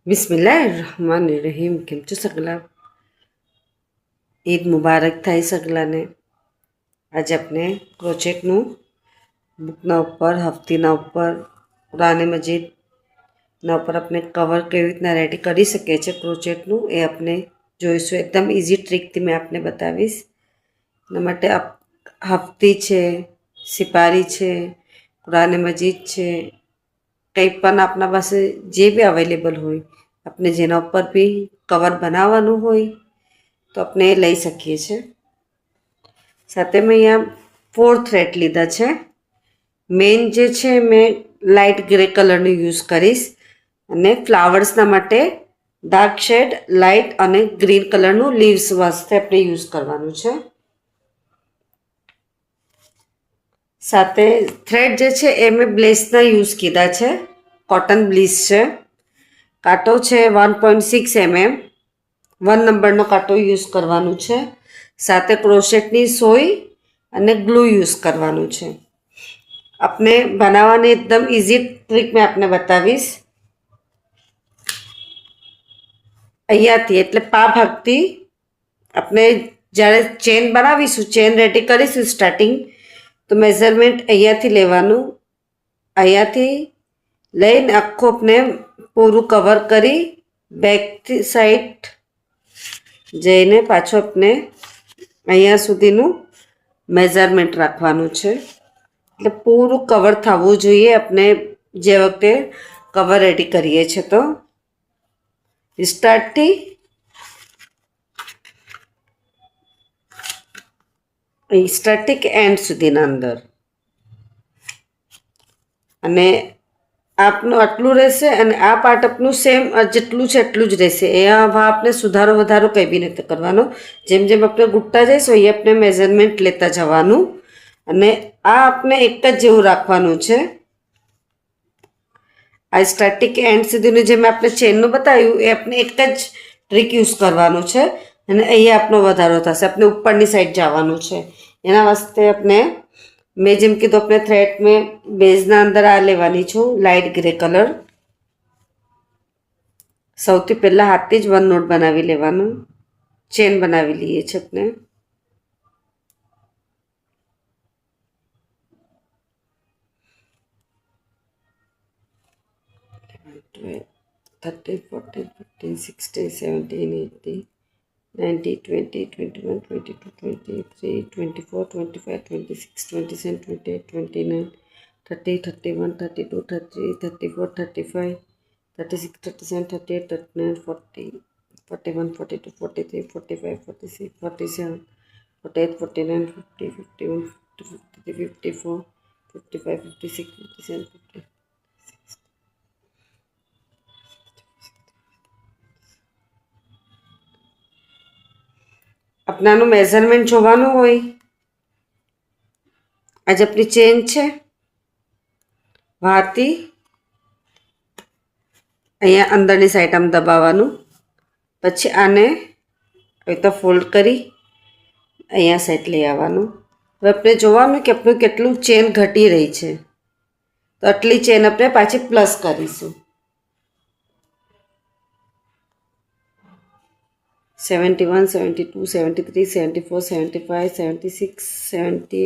બિસ્મિલ્લાહિર્રહમાનિર્રહીમ. કેમ છો સગલા? ઈદ મુબારક થાય સગલાને. આજે આપણે પ્રોજેક્ટનું બુકના ઉપર હફતીના ઉપર કુરાન મજીદના ઉપર આપણે કવર કેવી રીતના રેડી કરી શકીએ છીએ પ્રોજેક્ટનું એ આપણે જોઈશું. એકદમ ઇઝી ટ્રીકથી મેં આપને બતાવીશ. એના માટે હફતી છે, સિપારી છે, કુરાન મજીદ છે, કંઈ પણ આપણા પાસે જે બી અવેલેબલ હોય, આપણે જેના ઉપર બી કવર બનાવવાનું હોય તો આપણે એ લઈ શકીએ છીએ. સાથે મેં અહીંયા 4 થ્રેડ લીધા છે. મેઇન જે છે મેં લાઇટ ગ્રે કલરનું યુઝ કરીશ અને ફ્લાવર્સના માટે ડાર્ક શેડ લાઇટ અને ગ્રીન કલરનું લીવ્સ વાસ્તે આપણે યુઝ કરવાનું છે. સાથે થ્રેડ જે છે એ મેં બ્લેસના યુઝ કીધા છે, કોટન બ્લીસ છે. કાંટો છે 1.6 mm, 1 નંબરનો કાંટો યુઝ કરવાનું છે. સાથે ક્રોશેટની સોય અને ગ્લુ યુઝ કરવાનું છે. આપણે બનાવવાની એકદમ ઇઝી ટ્રીક મેં આપને બતાવીશ. અહીંયાથી એટલે પા ભાગથી આપણે જ્યારે ચેન બનાવીશું, ચેન રેડી કરીશું સ્ટાર્ટિંગ, તો મેઝરમેન્ટ અહીંયાથી લેવાનું. અહીંયાથી લઈને આખું આપણે પૂરું કવર કરી બેકથી સાઈડ જઈને પાછું આપણે અહીંયા સુધીનું મેઝરમેન્ટ રાખવાનું છે. એટલે પૂરું કવર થવું જોઈએ આપણે જે વખતે કવર રેડી કરીએ છીએ. તો સ્ટાર્ટથી એન્ડ સુધીના અંદર અને આપનું આટલું રહેશે અને આ પાર્ટ આપનું સેમ જેટલું છે એટલું જ રહેશે. એ આપણે સુધારો વધારો કંઈ બી નથી કરવાનો. જેમ જેમ આપણે ગુટતા જઈશું એ આપણે મેઝરમેન્ટ લેતા જવાનું અને આ આપણે એક જ જેવું રાખવાનું છે. આ સ્ટાર્ટિંગ એન્ડ સુધીનું જે મેં આપણે ચેનનું બતાવ્યું એ આપણે એક જ ટ્રીક યુઝ કરવાનું છે અને અહીંયા આપણો વધારો થશે. આપણે ઉપરની સાઈડ જવાનું છે. એના વાસ્તે આપણે મેં જેમ કીધું આપણે થ્રેડ મેં બેઝના અંદર આ લેવાની છું લાઇટ ગ્રે કલર. સૌથી પહેલાં હાથથી જ 1 નોટ બનાવી લેવાનું, ચેન બનાવી લઈએ છીએ આપણે. થર્ટી 40 50 60 70 80 90 20 21 22 23 24 25 26 27 28 29 30 31 32 33 34 35 36 37 38 39 40 41 42 43 45 46 47 48 49 50 51 53 54 55 56 57 58. આપણાનું મેઝરમેન્ટ જોવાનું હોય. આજે આપણી ચેન છે, વાથી અહીંયા અંદરની સાઈડ આમ દબાવવાનું, પછી આને આવી તો ફોલ્ડ કરી અહીંયા સાઈડ લઈ આવવાનું. હવે આપણે જોવાનું કે આપણું કેટલું ચેન ઘટી રહી છે, તો આટલી ચેન આપણે પાછી પ્લસ કરીશું. 71 72 73 74 75 76 70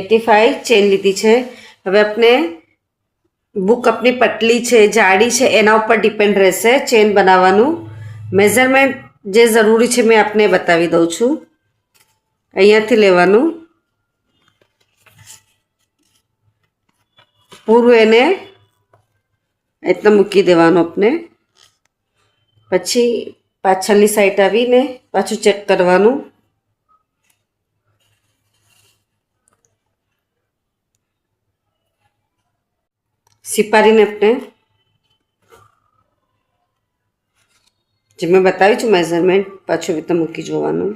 85 ચેન લીધી છે. હવે આપણે બુક આપણી પતલી છે જાડી છે એના ઉપર ડિપેન્ડ રહેશે ચેન બનાવવાનું. મેઝરમેન્ટ જે જરૂરી છે મેં આપને બતાવી દઉં છું. અહીંયાથી લેવાનું, પૂરું એને એટલું મૂકી દેવાનું આપણે. પછી પાછળની સાઈડ આવીને પાછું ચેક કરવાનું. સિપારીને આપણે જે મેં બતાવ્યું છું મેઝરમેન્ટ પાછું રીતે મૂકી જોવાનું.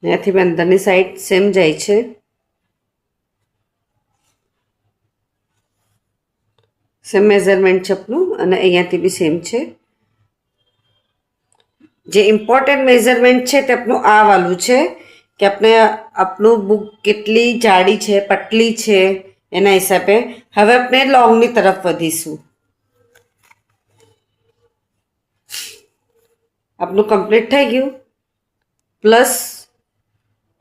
ત્યાંથી અંદરની સાઈડ સેમ જાય છે. સેમ મેઝરમેન્ટ છે આપણું અને અહીંયાથી બી સેમ છે. જે ઇમ્પોર્ટન્ટ મેઝરમેન્ટ છે તે આપણું આ વાળું છે કે આપણે આપણું બુક કેટલી જાડી છે, પતલી છે એના હિસાબે. હવે આપણે લોંગની તરફ વધીશું. આપણું કમ્પ્લીટ થઈ ગયું. પ્લસ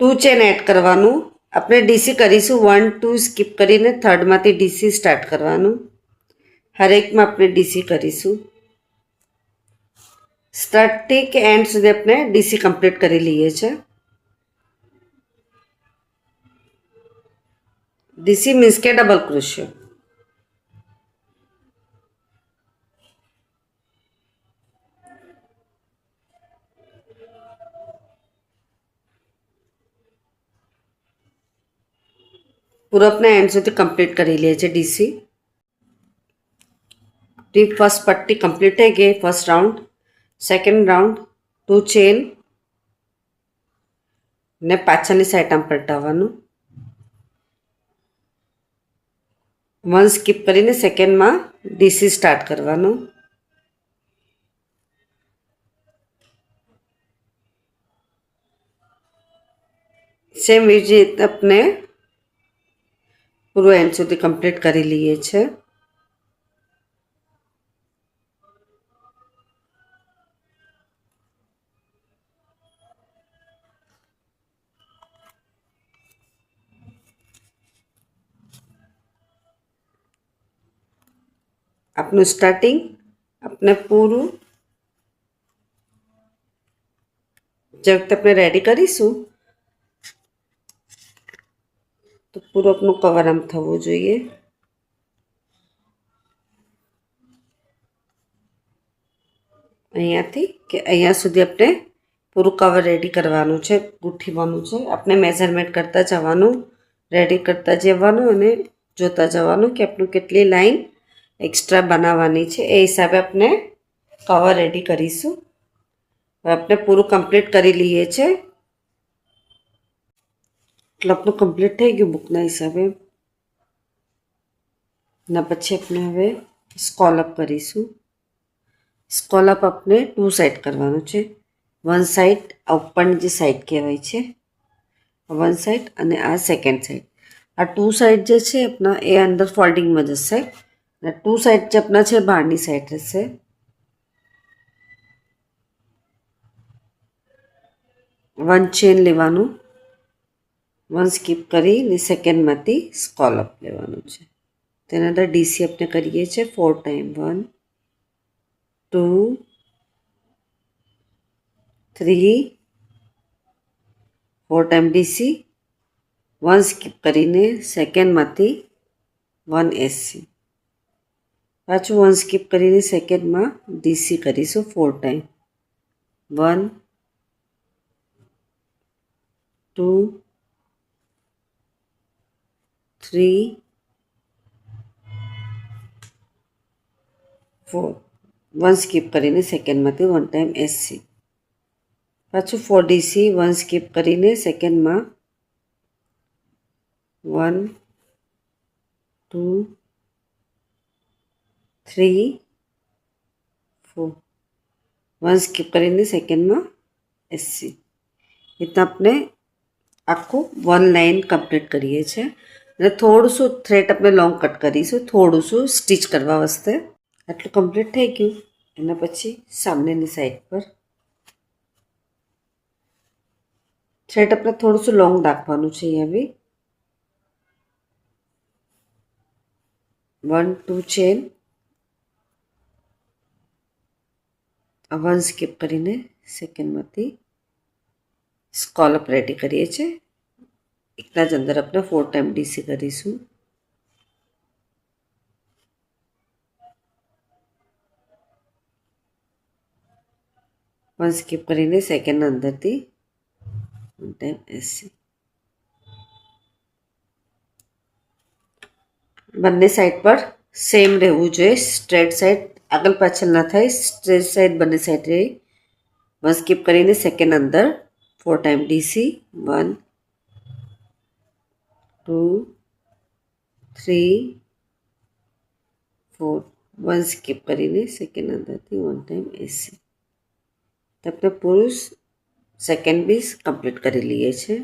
2 ચેન એડ કરવાનું. આપણે ડીસી કરીશું 1 2 સ્કીપ કરીને થર્ડમાંથી ડીસી સ્ટાર્ટ કરવાનું. હરેકમાં આપણે ડીસી કરીશું. સ્ટાર્ટથી કે એન્ડ સુધી આપણે ડીસી કમ્પ્લીટ કરી લઈએ છીએ. ડીસી મીન્સ કે ડબલ ક્રોશિયો. પૂરો આપણે એન્ડ સુધી કમ્પ્લીટ કરી લઈએ છીએ ડીસી. આપણી ફર્સ્ટ પટ્ટી કમ્પ્લીટ થઈ ગઈ, first round. Second round 2 chain ને પાછળની સાઈડ આમ પલટાવવાનું. 1 સ્કીપ કરીને સેકન્ડમાં ડીસી સ્ટાર્ટ કરવાનું. સેમ એવી રીતે આપણે પૂરું એન્ડ સુધી કમ્પ્લીટ કરી લઈએ છીએ. આપનું સ્ટાર્ટિંગ આપણે પૂરું જે વખતે આપણે રેડી કરીશું તો પૂરું આપણું કવર આમ થવું જોઈએ. અહીંયાથી કે અહીંયા સુધી આપણે પૂરું કવર રેડી કરવાનું છે, ગૂંથવાનું છે. આપણે મેઝરમેન્ટ કરતા જવાનું, રેડી કરતા જવાનું અને જોતા જવાનું કે આપણું કેટલી લાઈન એક્સ્ટ્રા બનાવવાની છે. એ હિસાબે આપણે કવર રેડી કરીશું. હવે આપણે પૂરું કમ્પ્લીટ કરી લઈએ છીએ. એટલે આપણું કમ્પ્લીટ થઈ ગયું બુકના હિસાબે. એના પછી આપણે હવે સ્કોલઅપ કરીશું. સ્કોલઅપ આપણે 2 સાઈડ કરવાનું છે. 1 સાઈડ આ ઉપરની જે સાઈડ કહેવાય છે 1 સાઈડ અને આ સેકન્ડ સાઈડ. આ 2 સાઈડ જે છે આપણા એ અંદર ફોલ્ડિંગમાં જશે અને 2 સાઈડ જે આપણા છે બહારની સાઈડ રહેશે. વન ચેન લેવાનું, 1 સ્કીપ કરીને સેકન્ડમાંથી સ્કોલઅપ લેવાનું છે. તેના અંદર ડીસી આપણે કરીએ છીએ 4 ટાઈમ. 1 2 3 4 time DC. 1 સ્કીપ કરીને સેકન્ડમાંથી 1 એસસી. પાછું 1 સ્કીપ કરીને સેકન્ડમાં ડીસી કરીશું 4 ટાઈમ. 1 2 3 4. 1 સ્કીપ કરીને સેકન્ડમાંથી 1 ટાઈમ એસસી. પાછું 4 ડીસી. 1 સ્કીપ કરીને સેકન્ડમાં 1 2 3 4. 1 સ્કીપ કરીને સેકન્ડમાં એસસી. રીતના આપણે આખું 1 લાઈન કમ્પ્લીટ કરીએ છીએ. અને થોડું શું થ્રેડ આપણે લોંગ કટ કરીશું, થોડું શું સ્ટીચ કરવા વાસ્તે. આટલું કમ્પ્લીટ થઈ ગયું. એના પછી સામેની સાઈડ પર થ્રેડ આપણે થોડું શું લોંગ રાખવાનું છે. અહીંયા બી 1 2 ચેન, 1 સ્કીપ કરીને સેકન્ડમાંથી સ્કોલઅપ રેડી કરીએ છીએ. એકના જ અંદર આપણે 4 ટાઈમ ડીસી કરીશું. વન સ્કીપ કરીને સેકન્ડ અંદરથી 1 ટાઈમ એસસી. બંને સાઈડ પર સેમ રહેવું જોઈએ. સ્ટ્રેટ સાઈડ આગળ પાછળ ના થાય, સ્ટ્રેટ સાઈડ બંને સાઈડ રહે. 1 સ્કીપ કરીને સેકન્ડ અંદર 4 ટાઈમ ડીસી. 1 2 3 4 1 સ્કીપ કરીને સેકન્ડ અંદરથી 1 ટાઈમ એસી. તો આપણે પૂરું સેકન્ડ બી કમ્પ્લીટ કરી લઈએ છીએ.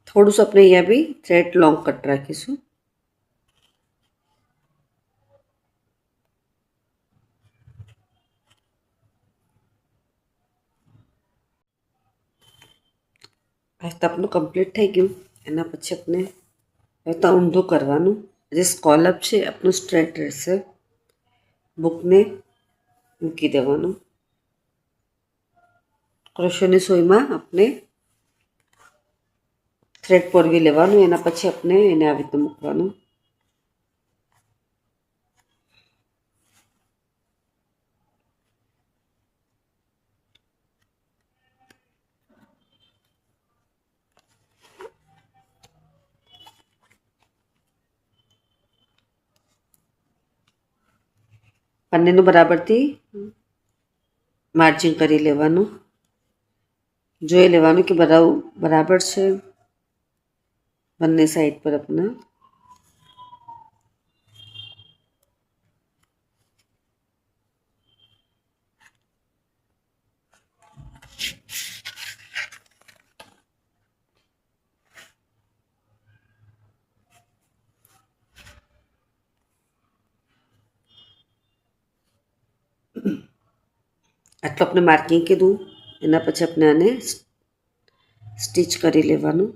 થોડું આપણે અહીંયા બી થ્રેડ લોંગ કટ રાખીશું. આ તો આપણું કમ્પ્લીટ થઈ ગયું. એના પછી આપણે હવે તો ઊંધું કરવાનું. જે સ્કોલપ છે આપણું સ્ટ્રેટ રહેશે. બુકને મૂકી દેવાનું. ક્રોશેની સુઈમાં આપણે થ્રેડ પોરવી લેવાનું. એના પછી આપણે એને આવી રીતે મૂકવાનું. બંનેનું બરાબરથી માર્જિંગ કરી લેવાનું. જોઈ લેવાનું કે બરાબર છે બંને સાઈડ પર આપણા. આટલું આપણે માર્કિંગ કીધું. એના પછી આપણે આને સ્ટીચ કરી લેવાનું.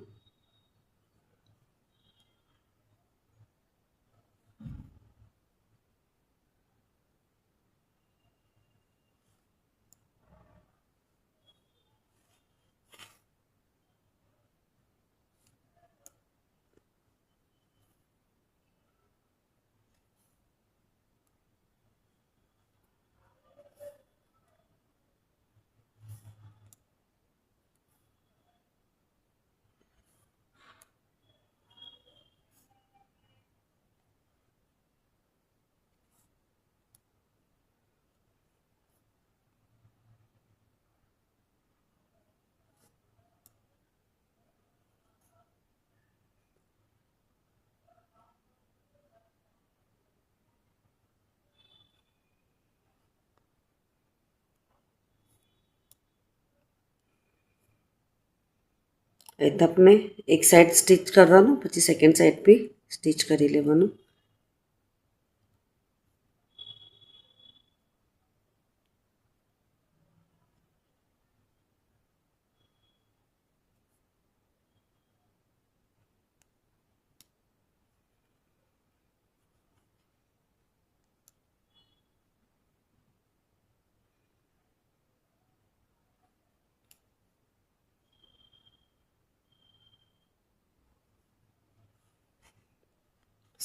એ તો આપણે એક સાઈડ સ્ટીચ કરવાનું, પછી સેકન્ડ સાઈડ બી સ્ટીચ કરી લેવાનું.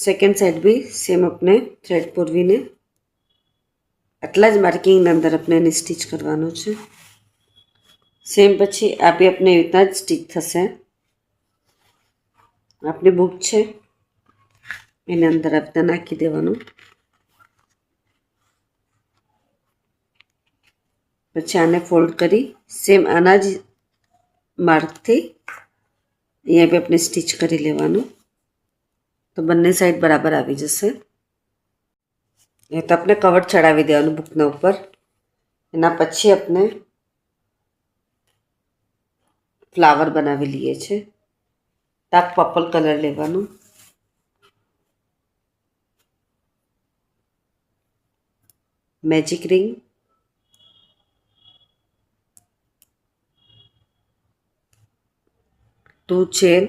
સેકન્ડ સાઈડ બી સેમ આપણે થ્રેડ પૂરવીને આટલા જ માર્કિંગના અંદર આપણે એને સ્ટીચ કરવાનું છે. સેમ પછી આ બી આપણે એવી રીતના જ સ્ટીચ થશે. આપણી બુક છે એને અંદર આ રીતના નાખી દેવાનું. પછી આને ફોલ્ડ કરી સેમ આના જ માર્કથી અહીંયા બી આપણે સ્ટીચ કરી લેવાનું. તો બંને સાઈડ બરાબર આવી જશે. એ તો આપણે કવર ચડાવી દેવાનું બુકના ઉપર. એના પછી આપણે ફ્લાવર બનાવી લઈએ છીએ. ડાર્ક પર્પલ કલર લેવાનું. Magic ring, two chain,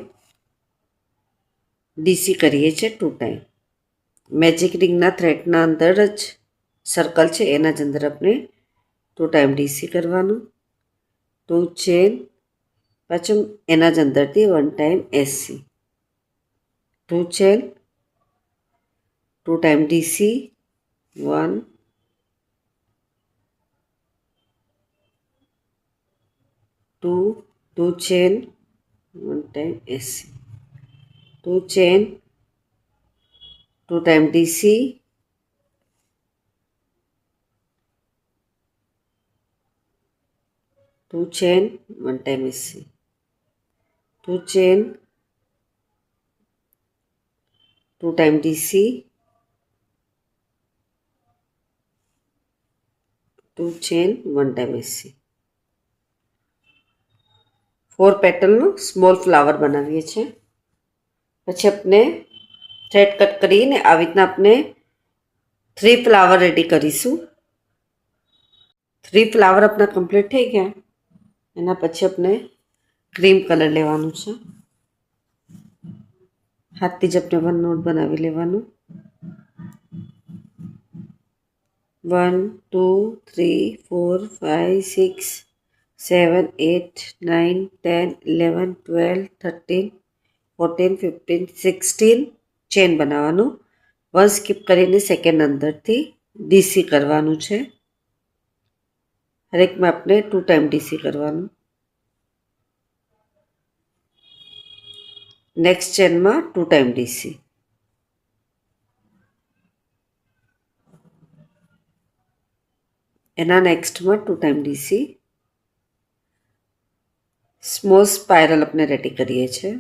DC કરીએ છીએ 2 ટાઈમ. મેજિક રિંગના થ્રેડના અંદર જ સર્કલ છે એના જ અંદર આપણે 2 ટાઈમ ડીસી કરવાનું. 2 ચેન, પાછું એના જ અંદરથી 1 time SC. 2 chain, 2 time DC, 1, 2, 2 chain, 1 time SC. 2 chain, 2 time DC, 2 chain, 1 time SC. 2 chain, 2 time DC, 2 chain, 1 time SC. 4 પેટલનું સ્મોલ ફ્લાવર બનાવીએ છીએ. પછી આપણે થ્રેડ કટ કરીને આવી રીતના આપણે 3 ફ્લાવર રેડી કરીશું. 3 ફ્લાવર આપણા કમ્પ્લીટ થઈ ગયા. એના પછી આપણે ક્રીમ કલર લેવાનું છે. હાથથી જ આપણે 1 નોટ બનાવી લેવાનું. 1 2 3 4 5 6 7 8 9 10 11 12 13 14 15 16 ચેન બનાવવાનું. 1 સ્કીપ કરીને સેકન્ડ અંદરથી DC કરવાનું છે. હરેકમાં આપણે 2 ટાઈમ DC કરવાનું. નેક્સ્ટ ચેનમાં 2 ટાઈમ DC. એના નેક્સ્ટમાં 2 ટાઈમ DC. સ્મોલ સ્પાઇરલ આપણે રેડી કરીએ છીએ.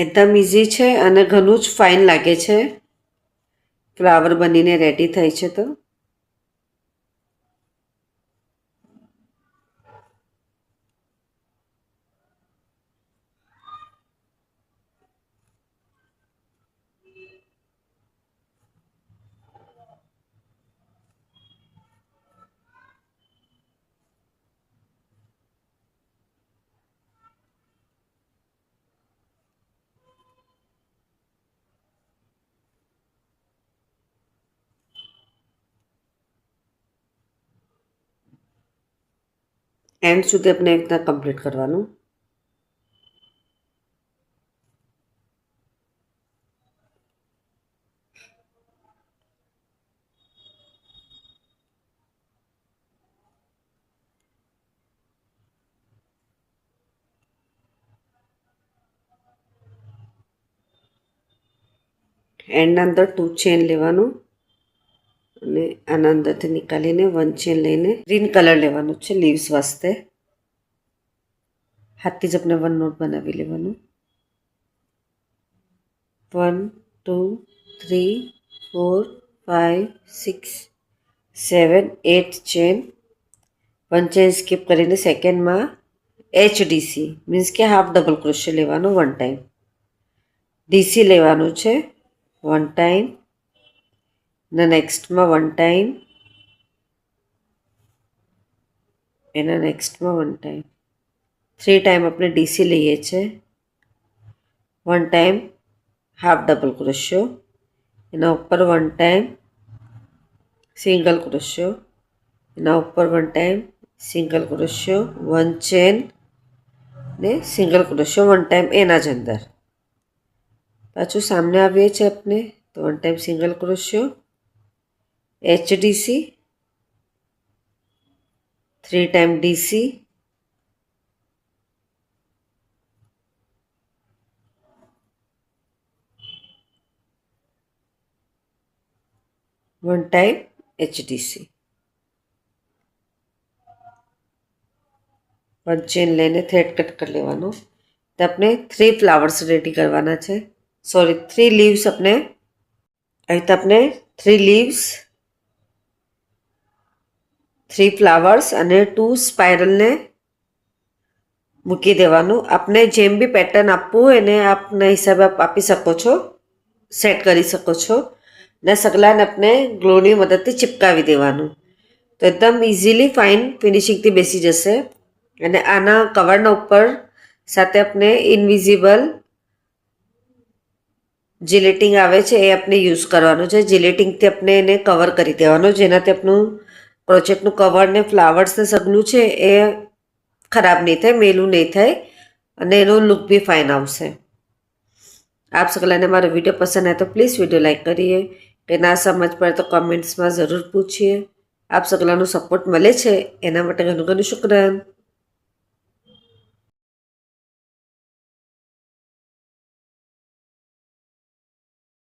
એકદમ ઇઝી છે અને ઘણું જ ફાઇન લાગે છે. ફ્લાવર બનીને રેડી થઈ છે. તો એન્ડ સુધી આપણે એક રીતના કમ્પ્લીટ કરવાનું. એન્ડના અંદર 2 ચેન લેવાનું અને આના અંદરથી નીકાળીને 1 ચેન લઈને ગ્રીન કલર લેવાનું છે લીવ્સ વાસ્તે. હાથથી જ આપણે 1 નોટ બનાવી લેવાનું. 1 2 3 4 5 6 7 8 ચેન. 1 ચેન સ્કીપ કરીને સેકન્ડમાં HDC મીન્સ કે હાફ ડબલ ક્રોશિયો લેવાનો 1 ટાઈમ. DC લેવાનું છે 1 ટાઈમ. એના નેક્સ્ટમાં 1 ટાઈમ. એના નેક્સ્ટમાં 1 ટાઈમ. 3 ટાઈમ આપણે DC લઈએ છીએ. 1 ટાઈમ હાફ ડબલ ક્રોશિયો. એના ઉપર 1 ટાઈમ સિંગલ ક્રોશિયો. એના ઉપર 1 ટાઈમ સિંગલ ક્રોશિયો. 1 ચેન ને સિંગલ ક્રોશિયો 1 ટાઈમ એના જ અંદર. પાછું સામને આવીએ છીએ આપણે તો 1 time single crochet, HDC, 3 time DC, 1 time HDC. 1 chain લઈને થ્રેડ કટ કરી લેવાનું. તો આપણે 3 ફ્લાવર્સ રેડી કરવાના છે. સોરી 3 લીવ્સ આપણે આવી રીતે આપણે 3 લીવ્સ, 3 ફ્લાવર્સ અને 2 સ્પાઇરલને મૂકી દેવાનું. આપણે જેમ બી પેટર્ન આપવું હોય એને આપના હિસાબે આપ આપી શકો છો, સેટ કરી શકો છો. ને સગલાને આપણે ગ્લોની મદદથી ચિપકાવી દેવાનું. તો એકદમ ઇઝીલી ફાઇન ફિનિશિંગથી બેસી જશે. અને આના કવરના ઉપર સાથે આપણે ઇનવિઝિબલ જિલેટિંગ આવે છે એ આપણે યુઝ કરવાનું છે. જિલેટિંગથી આપણે એને કવર કરી દેવાનું, જેનાથી આપણું પ્રોજેક્ટનું કવર ને ફ્લાવર્સ ને સગલું છે એ ખરાબ નહીં થાય, મેલું નહીં થાય અને એનો લુક બી ફાઇન આવશે. આપ સગલાને મારો વિડીયો પસંદ આવે તો પ્લીઝ વિડીયો લાઈક કરીએ. કે ના સમજ પડે તો કમેન્ટ્સમાં જરૂર પૂછીએ. આપ સગલાનો સપોર્ટ મળે છે એના માટે ઘણું ઘણું શુક્રાન.